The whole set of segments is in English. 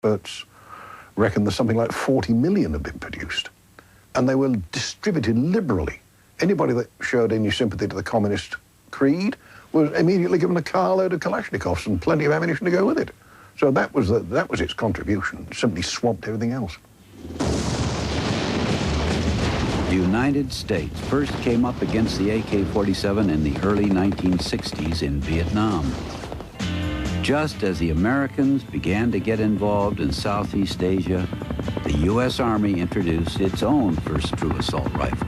experts reckon there's something like 40 million have been produced. And they were distributed liberally. Anybody that showed any sympathy to the communist creed was immediately given a carload of Kalashnikovs and plenty of ammunition to go with it. So that was its contribution. It simply swamped everything else. The United States first came up against the AK-47 in the early 1960s in Vietnam. Just as the Americans began to get involved in Southeast Asia, the U.S. Army introduced its own first true assault rifle,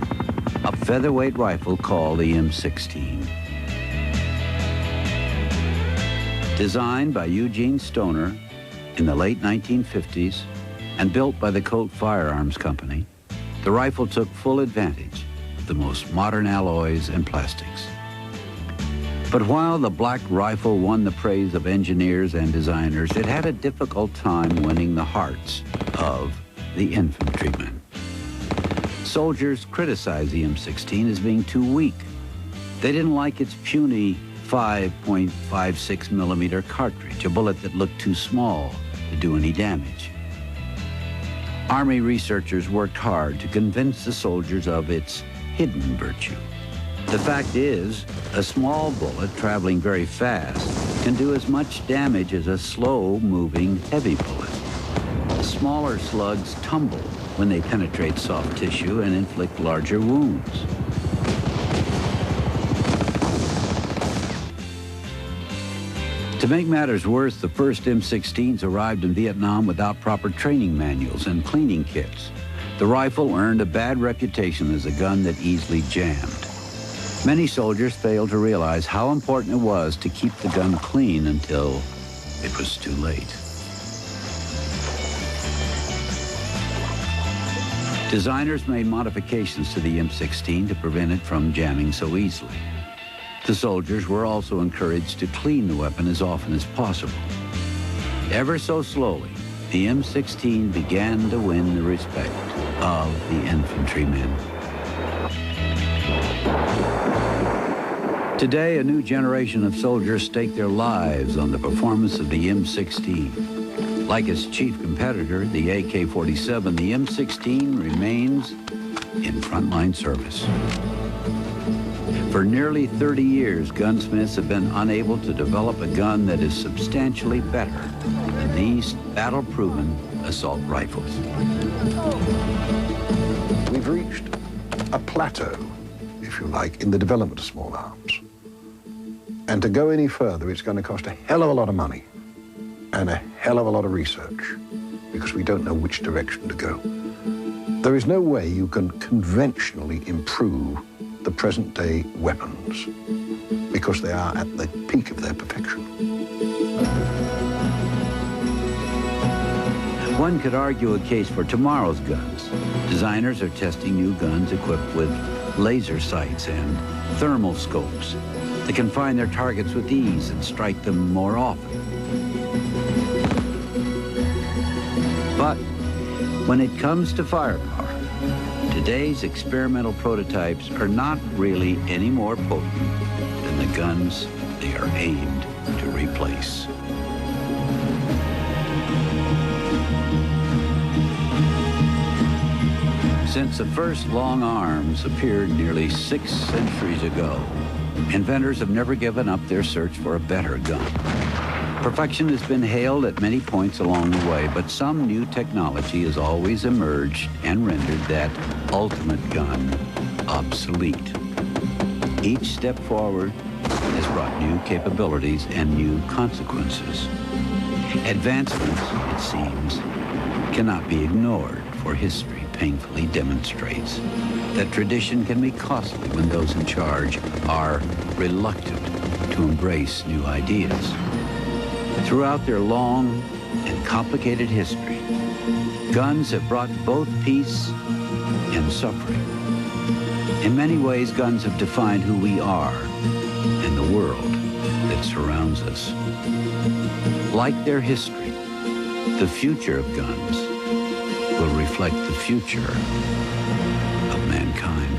a featherweight rifle called the M16. Designed by Eugene Stoner in the late 1950s and built by the Colt Firearms Company, the rifle took full advantage of the most modern alloys and plastics. But while the black rifle won the praise of engineers and designers, it had a difficult time winning the hearts of the infantrymen. Soldiers criticized the M16 as being too weak. They didn't like its puny 5.56 millimeter cartridge, a bullet that looked too small to do any damage. Army researchers worked hard to convince the soldiers of its hidden virtue. The fact is, a small bullet traveling very fast can do as much damage as a slow-moving heavy bullet. Smaller slugs tumble when they penetrate soft tissue and inflict larger wounds. To make matters worse, the first M16s arrived in Vietnam without proper training manuals and cleaning kits. The rifle earned a bad reputation as a gun that easily jammed. Many soldiers failed to realize how important it was to keep the gun clean until it was too late. Designers made modifications to the M16 to prevent it from jamming so easily. The soldiers were also encouraged to clean the weapon as often as possible. Ever so slowly, the M16 began to win the respect of the infantrymen. Today, a new generation of soldiers stake their lives on the performance of the M16. Like its chief competitor, the AK-47, the M16 remains in frontline service. For nearly 30 years, gunsmiths have been unable to develop a gun that is substantially better than these battle-proven assault rifles. We've reached a plateau, if you like, in the development of small arms. And to go any further, it's going to cost a hell of a lot of money and a hell of a lot of research because we don't know which direction to go. There is no way you can conventionally improve the present-day weapons because they are at the peak of their perfection. One could argue a case for tomorrow's guns. Designers are testing new guns equipped with laser sights and thermal scopes that can find their targets with ease and strike them more often. But when it comes to firepower, today's experimental prototypes are not really any more potent than the guns they are aimed to replace. Since the first long arms appeared nearly 6 centuries ago, inventors have never given up their search for a better gun. Perfection has been hailed at many points along the way, but some new technology has always emerged and rendered that ultimate gun obsolete. Each step forward has brought new capabilities and new consequences. Advancements, it seems, cannot be ignored, for history painfully demonstrates that tradition can be costly when those in charge are reluctant to embrace new ideas. Throughout their long and complicated history, guns have brought both peace and suffering. In many ways, guns have defined who we are and the world that surrounds us. Like their history, the future of guns will reflect the future of mankind.